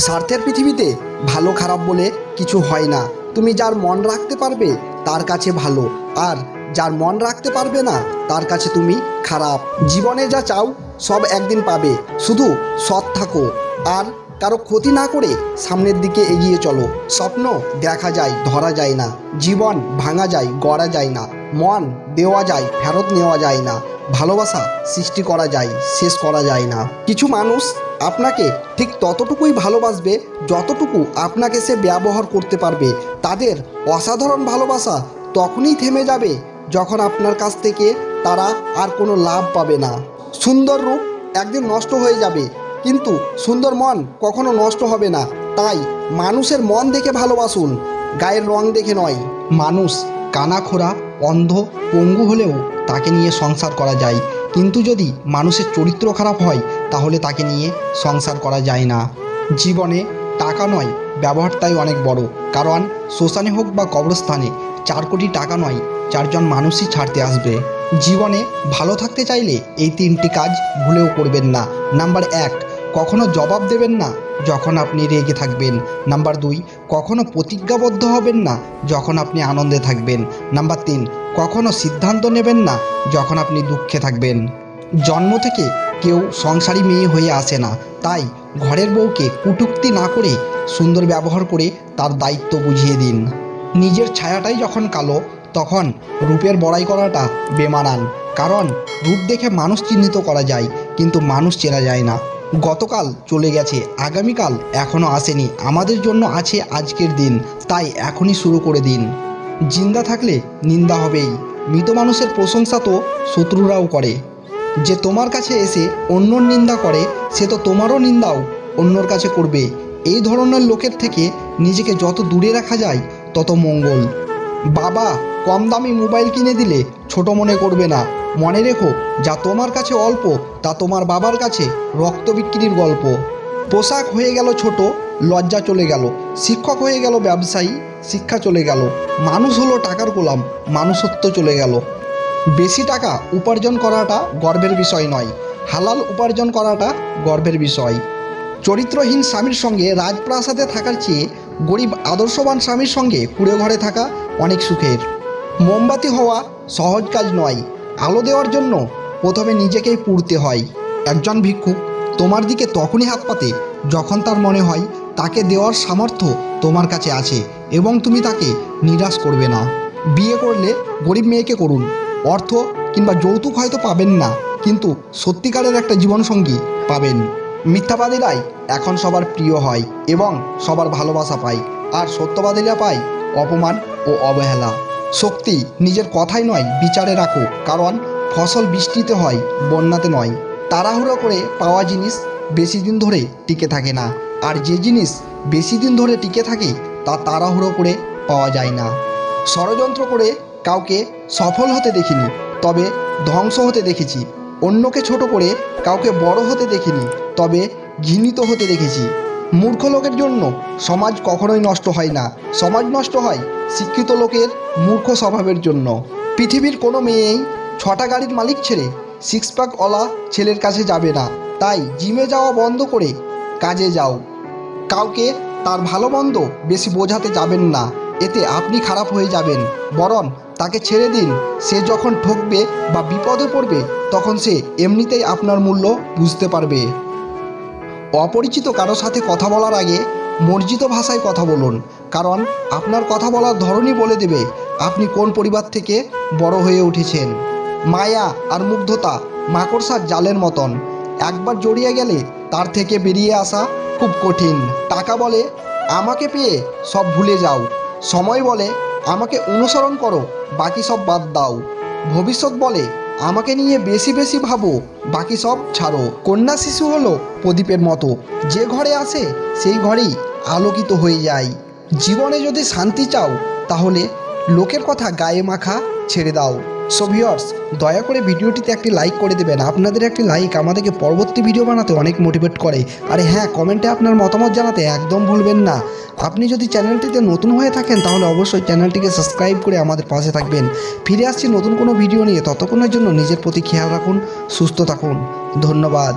স্বার্থের পৃথিবীতে ভালো খারাপ বলে কিছু হয় না। তুমি যার মন রাখতে পারবে তার কাছে ভালো, আর যার মন রাখতে পারবে না তার কাছে তুমি খারাপ। জীবনে যা চাও সব একদিন পাবে, শুধু সৎ থাকো আর কারো ক্ষতি না করে সামনের দিকে এগিয়ে চলো। স্বপ্ন দেখা যায়, ধরা যায় না। জীবন ভাঙা যায়, গড়া যায় না। মন দেওয়া যায়, ফেরত নেওয়া যায় না। ভালোবাসা সৃষ্টি করা যায়, শেষ করা যায় না। কিছু মানুষ আপনাকে ঠিক ততটুকুই ভালোবাসবে যতটুকু আপনাকে সে ব্যবহার করতে পারবে। তাদের অসাধারণ ভালোবাসা তখনই থেমে যাবে যখন আপনার কাছ থেকে তারা আর কোনো লাভ পাবে না। সুন্দর রূপ একদিন নষ্ট হয়ে যাবে, কিন্তু সুন্দর মন কখনো নষ্ট হবে না। তাই মানুষের মন দেখে ভালোবাসুন, গায়ের রং দেখে নয়। মানুষ কানাখোরা, অন্ধ, পঙ্গু হলেও তাকে নিয়ে সংসার করা যায়, কিন্তু যদি মানুষের চরিত্র খারাপ হয় তাহলে তাকে নিয়ে সংসার করা যায় না। জীবনে টাকা নয়, ব্যবহারটাই অনেক বড়। কারণ শ্মশানে হোক বা কবরস্থানে 4 কোটি টাকা নয়, 4 জন মানুষই ছাড়তে আসবে। জীবনে ভালো থাকতে চাইলে এই 3টি কাজ ভুলেও করবেন না। নাম্বার 1, কখনো জবাব দেবেন না যখন আপনি রেগে থাকবেন। নাম্বার 2, কখনো প্রতিজ্ঞাবদ্ধ হবেন না যখন আপনি আনন্দে থাকবেন। নাম্বার 3, কখনো সিদ্ধান্ত নেবেন না যখন আপনি দুঃখে থাকবেন। জন্ম থেকে কেউ সংসারী মেয়ে হয়ে আসে না, তাই ঘরের বউকে কটূক্তি না করে সুন্দর ব্যবহার করে তার দায়িত্ব বুঝিয়ে দিন। নিজের ছায়াটাই যখন কালো, তখন রূপের বড়াই করাটা বেমানান। কারণ রূপ দেখে মানুষ চিহ্নিত করা যায়, কিন্তু মানুষ চেনা যায় না। গতকাল চলে গেছে, আগামীকাল এখনও আসেনি। আমাদের জন্য আছে আজকের দিন, তাই এখনই শুরু করে দিন। জিন্দা থাকলে নিন্দা হবেই। মৃত মানুষের প্রশংসা তো শত্রুরাও করে। যে তোমার কাছে এসে অন্যর নিন্দা করে, সে তো তোমারও নিন্দাও অন্যর কাছে করবে। এই ধরনের লোকের থেকে নিজেকে যত দূরে রাখা যায় তত মঙ্গল। বাবা কম দামি মোবাইল কিনে দিলে ছোট মনে করবে না। মনে রেখো, যা তোমার কাছে অল্প তা তোমার বাবার কাছে রক্ত বিক্রির গল্প। পোশাক হয়ে গেল ছোট, লজ্জা চলে গেল। শিক্ষক হয়ে গেল ব্যবসায়ী, শিক্ষা চলে গেল। মানুষ হলো টাকার গোলাম, মানুষত্ব চলে গেল। বেশি টাকা উপার্জন করাটা গর্বের বিষয় নয়, হালাল উপার্জন করাটা গর্বের বিষয়। চরিত্রহীন স্বামীর সঙ্গে রাজপ্রাসাদে থাকার চেয়ে গরিব আদর্শবান স্বামীর সঙ্গে কুঁড়ে ঘরে থাকা অনেক সুখের। মোমবাতি হওয়া সহজ কাজ নয়, আলো দেওয়ার জন্য প্রথমে নিজেকেই পুড়তে হয়। একজন ভিক্ষুক তোমার দিকে তখনই হাত পাতে যখন তার মনে হয় তাকে দেওয়ার সামর্থ্য তোমার কাছে আছে এবং তুমি তাকে নিরাশ করবে না। বিয়ে করলে গরিব মেয়েকে করুন। অর্থ কিংবা যৌতুক হয়তো পাবেন না, কিন্তু সত্যিকারের একটা জীবনসঙ্গী পাবেন। মিথ্যাবাদীরাই এখন সবার প্রিয় হয় এবং সবার ভালোবাসা পায়, আর সত্যবাদীরা পায় অপমান ও অবহেলা। শক্তি নিজের কথাই নয়, বিচারে রাখো। কারণ ফসল বৃষ্টিতে হয়, বন্যাতে নয়। তাড়াহুড়ো করে পাওয়া জিনিস বেশি দিন ধরে টিকে থাকে না, আর যে জিনিস বেশি দিন ধরে টিকে থাকে তা তাড়াহুড়ো করে পাওয়া যায় না। ষড়যন্ত্র করে কাউকে সফল হতে দেখিনি, তবে ধ্বংস হতে দেখেছি। অন্যকে ছোট করে কাউকে বড় হতে দেখিনি, তবে ঘৃণিত হতে দেখেছি। মূর্খ লোকের জন্য সমাজ কখনোই নষ্ট হয় না, সমাজ নষ্ট হয় শিক্ষিত লোকের মূর্খ স্বভাবের জন্য। পৃথিবীর কোনো মেয়েই 6টা গাড়ির মালিক ছেড়ে 6 প্যাকওয়ালা ছেলের কাছে যাবে না। তাই জিমে যাওয়া বন্ধ করে কাজে যাও। কাউকে তার ভালো মন্দ বেশি বোঝাতে যাবেন না, এতে আপনি খারাপ হয়ে যাবেন। বরং তাকে ছেড়ে দিন। সে যখন ঠকবে বা বিপদে পড়বে তখন সে এমনিতেই আপনার মূল্য বুঝতে পারবে। অপরিচিত কারো সাথে কথা বলার আগে মার্জিত ভাষায় কথা বলুন, কারণ আপনার কথা বলার ধরনই বলে দেবে আপনি কোন পরিবার থেকে বড় হয়ে উঠেছেন। মায়া আর মুগ্ধতা মাকড়সার জালের মতন, একবার জড়িয়ে গেলে তার থেকে বেরিয়ে আসা খুব কঠিন। টাকা বলে আমাকে পেয়ে সব ভুলে যাও, সময় বলে আমাকে অনুসরণ করো, বাকি সব বাদ দাও। ভবিষ্যৎ বলে আমাকে নিয়ে বেশি বেশি ভাবো, বাকি সব ছাড়ো। কন্যা শিশু হলো প্রদীপের মতো, যে ঘরে আসে সেই ঘরেই আলোকিত হয়ে যায়। জীবনে যদি শান্তি চাও তাহলে লোকের কথা গায়ে মাখা ছেড়ে দাও। সো ভিউয়ার্স, দয়া করে ভিডিওটিতে একটি লাইক করে দেবেন। আপনাদের একটি লাইক আমাদেরকে পরবর্তী ভিডিও বানাতে অনেক মোটিভেট করে। আর হ্যাঁ, কমেন্টে আপনার মতামত জানাতে একদম ভুলবেন না। আপনি যদি চ্যানেলটিতে নতুন হয়ে থাকেন তাহলে অবশ্যই চ্যানেলটিকে সাবস্ক্রাইব করে আমাদের পাশে থাকবেন। ফিরে আসছি নতুন কোনো ভিডিও নিয়ে, ততক্ষণের জন্য নিজের প্রতি খেয়াল রাখুন, সুস্থ থাকুন। ধন্যবাদ।